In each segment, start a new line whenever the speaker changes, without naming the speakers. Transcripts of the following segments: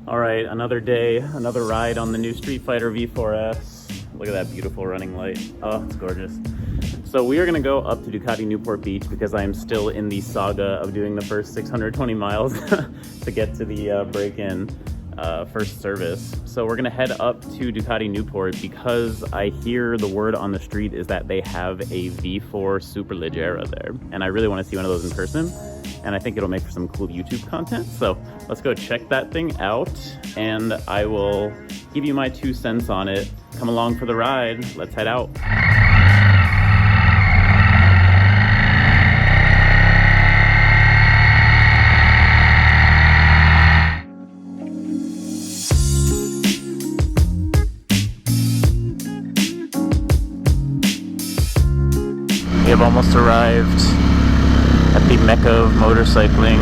All right, another day, another ride on the new Street Fighter V4S. Look at that beautiful running light. Oh, it's gorgeous. So we are gonna go up to Ducati Newport Beach because I am still in the saga of doing the first 620 miles to get to the break-in first service. So we're gonna head up to Ducati Newport because I hear the word on the street is that they have a V4 Superleggera there. And I really wanna see one of those in person. And I think it'll make for some cool YouTube content. So let's go check that thing out and I will give you my 2 cents on it. Come along for the ride. Let's head out. We have almost arrived at the Mecca of motorcycling.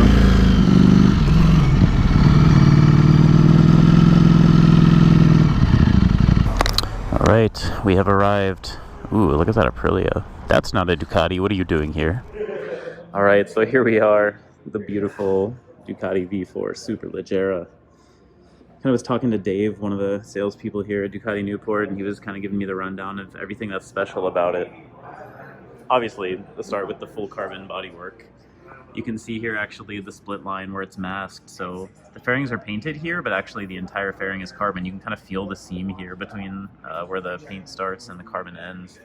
All right, we have arrived. Ooh, look at that Aprilia. That's not a Ducati. What are you doing here? All right, so here we are, the beautiful Ducati V4 Superleggera. I was talking to Dave, one of the salespeople here at Ducati Newport, and he was kind of giving me the rundown of everything that's special about it. Obviously, let's start with the full carbon bodywork. You can see here actually the split line where it's masked. So the fairings are painted here, but actually the entire fairing is carbon. You can kind of feel the seam here between where the paint starts and the carbon ends.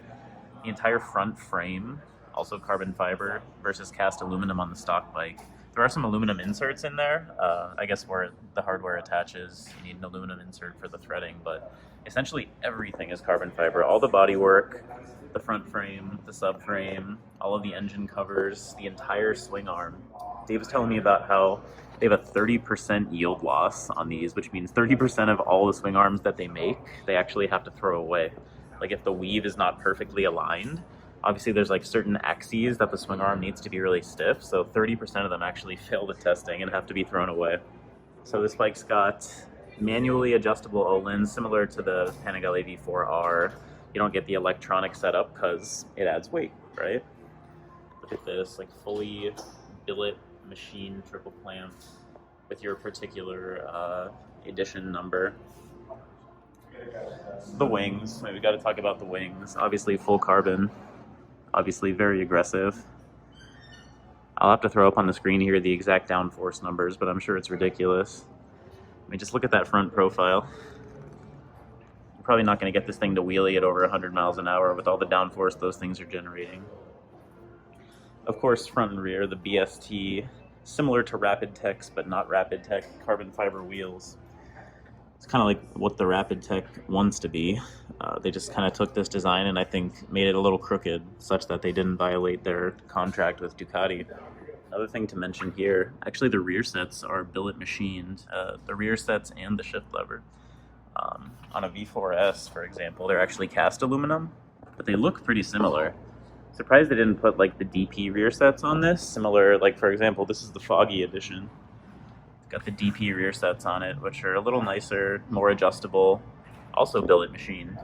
The entire front frame, also carbon fiber versus cast aluminum on the stock bike. There are some aluminum inserts in there. I guess where the hardware attaches, you need an aluminum insert for the threading, but essentially everything is carbon fiber. All the bodywork, the front frame, the subframe, all of the engine covers, the entire swing arm. Dave was telling me about how they have a 30% yield loss on these, which means 30% of all the swing arms that they make, they actually have to throw away. Like if the weave is not perfectly aligned, obviously there's like certain axes that the swing arm needs to be really stiff, so 30% of them actually fail the testing and have to be thrown away. So this bike's got manually adjustable O-lins, similar to the Panigale V4R. You don't get the electronic setup because it adds weight, right? Look at this, like fully billet machine triple clamp with your particular edition number. The wings, we got to talk about the wings. Obviously full carbon, obviously very aggressive. I'll have to throw up on the screen here the exact downforce numbers, but I'm sure it's ridiculous. I mean, just look at that front profile. Probably not going to get this thing to wheelie at over 100 miles an hour with all the downforce those things are generating. Of course, front and rear, the BST, similar to Rapid Tech's, but not Rapid Tech, carbon fiber wheels. It's kind of like what the Rapid Tech wants to be. They just kind of took this design and I think made it a little crooked such that they didn't violate their contract with Ducati. Another thing to mention here, actually the rear sets are billet machined, the rear sets and the shift lever. On a V4S, for example, they're actually cast aluminum, but they look pretty similar. Surprised they didn't put like the DP rear sets on this. Similar, like for example, this is the Foggy edition. It's got the DP rear sets on it, which are a little nicer, more adjustable, also billet machined.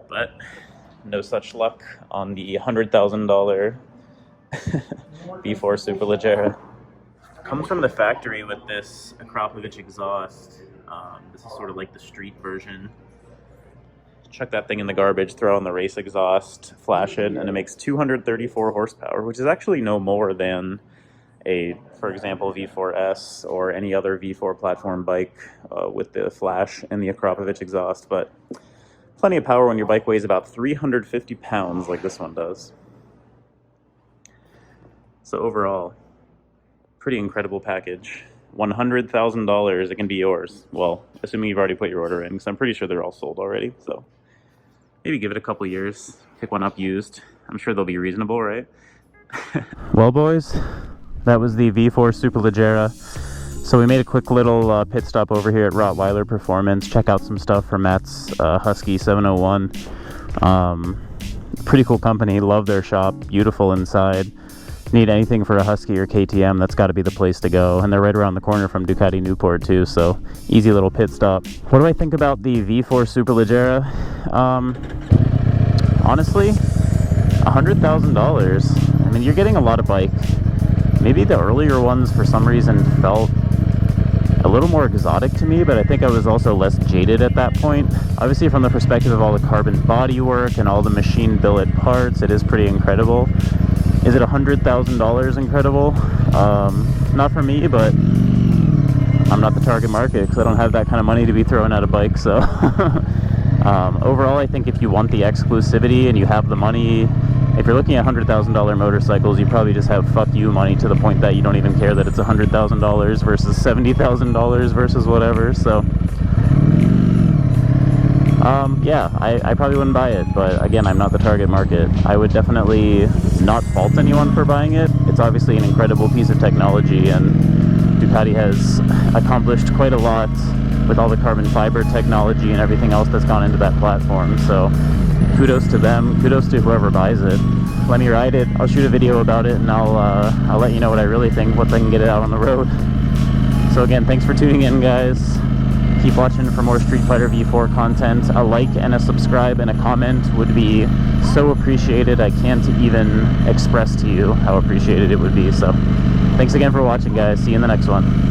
But no such luck on the $100,000 V4 Superleggera. Comes from the factory with this Akrapovic exhaust. This is sort of like the street version. Chuck that thing in the garbage, throw on the race exhaust, flash it, and it makes 234 horsepower, which is actually no more than a, for example, V4S or any other V4 platform bike with the flash and the Akrapovic exhaust, but plenty of power when your bike weighs about 350 pounds like this one does. So overall, pretty incredible package. $100,000, it can be yours. Well, assuming you've already put your order in, because I'm pretty sure they're all sold already. So maybe give it a couple years, pick one up used. I'm sure they'll be reasonable, right? Well, boys, that was the V4 Superleggera. So we made a quick little pit stop over here at Rottweiler Performance. Check out some stuff from Matt's Husky 701. Pretty cool company. Love their shop. Beautiful inside. Need anything for a Husky or KTM, that's got to be the place to go. And they're right around the corner from Ducati Newport too, so easy little pit stop. What do I think about the V4 Superleggera? Honestly, $100,000. I mean, you're getting a lot of bike. Maybe the earlier ones for some reason felt a little more exotic to me, but I think I was also less jaded at that point. Obviously, from the perspective of all the carbon bodywork and all the machine billet parts, it is pretty incredible. Is it $100,000 incredible? Not for me, but I'm not the target market because I don't have that kind of money to be throwing at a bike. So overall, I think if you want the exclusivity and you have the money, if you're looking at $100,000 motorcycles, you probably just have fuck you money to the point that you don't even care that it's $100,000 versus $70,000 versus whatever. So yeah, I probably wouldn't buy it, but again, I'm not the target market. I would definitely not fault anyone for buying it. It's obviously an incredible piece of technology, and Ducati has accomplished quite a lot with all the carbon fiber technology and everything else that's gone into that platform. So kudos to them, kudos to whoever buys it. Let me ride it, I'll shoot a video about it, and I'll let you know what I really think once I can get it out on the road. So again, thanks for tuning in, guys. Keep watching for more Street Fighter V4 content. A like and a subscribe and a comment would be so appreciated. I can't even express to you how appreciated it would be. So thanks again for watching, guys. See you in the next one.